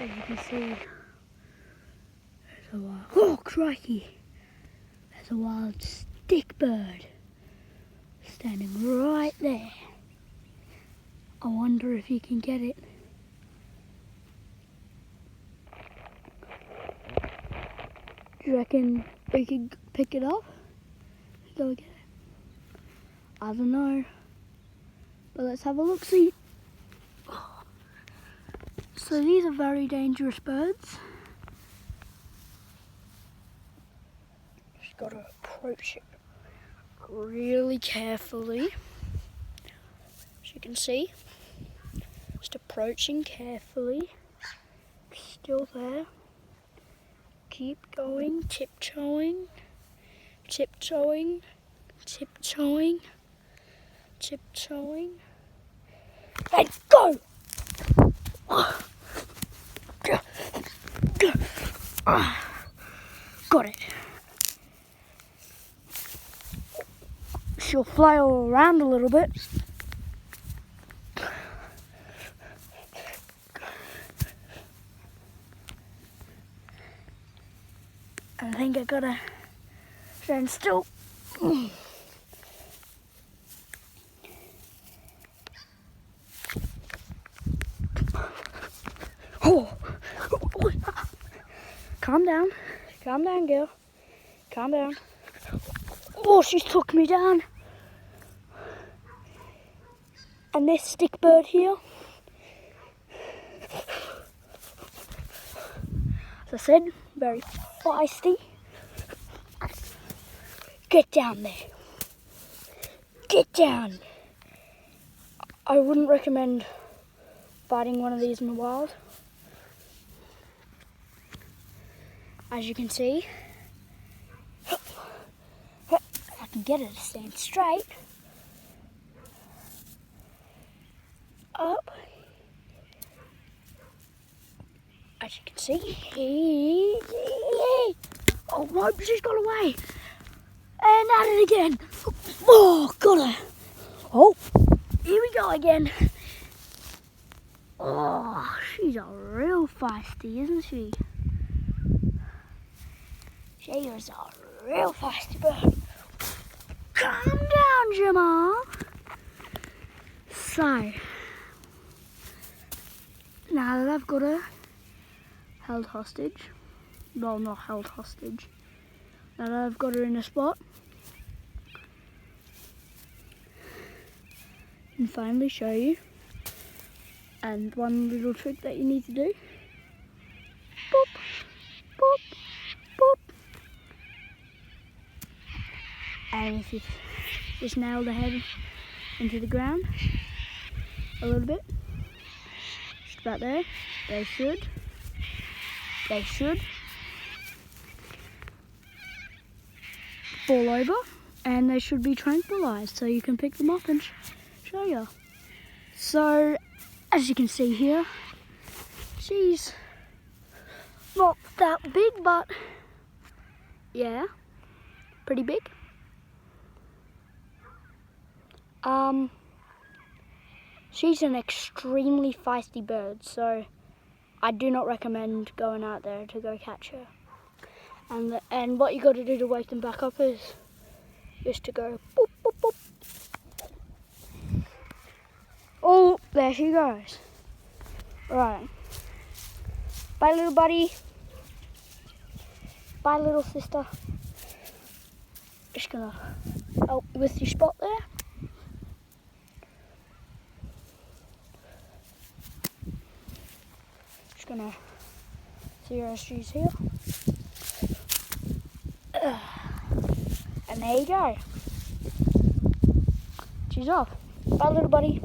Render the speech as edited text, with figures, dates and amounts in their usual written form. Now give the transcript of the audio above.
As you can see, there's a wild, oh crikey, there's a wild stick bird standing right there. I wonder if you can get it. Do you reckon we could pick it up? Go get it? I don't know. But let's have a look see. So these are very dangerous birds. Just gotta approach it really carefully. As you can see, just approaching carefully. Still there. Keep going, tiptoeing, tiptoeing, tiptoeing, tiptoeing. And go! Got it. She'll fly all around a little bit. I think I gotta stand still. Oh. Calm down, girl. Calm down. Oh, she's took me down. And this stick bird here, as I said, very feisty. Get down there. Get down. I wouldn't recommend fighting one of these in the wild. As you can see, I can get it to stand straight. Up. As you can see, oh no, she's got away. And at it again. Oh, got her. Oh, here we go again. Oh, she's a real feisty, isn't she? She is a real feisty bird. Calm down, Jamal. So, now that I've got her held hostage, well, not held hostage, now that I've got her in a spot, I can finally show you. And one little trick that you need to do, boop, boop, boop. And if you just nail the head into the ground a little bit, just about there, they should fall over and they should be tranquilized, so you can pick them up and show you. So as you can see here, she's not that big, but yeah, pretty big. She's an extremely feisty bird, so I do not recommend going out there to go catch her. And what you got to do to wake them back up is just to go boop, boop, boop. Oh, there she goes. Right. Bye, little buddy. Bye, little sister. Just gonna help with your spot there. Just gonna see her as she's here. And there you go. She's off. Bye, little buddy.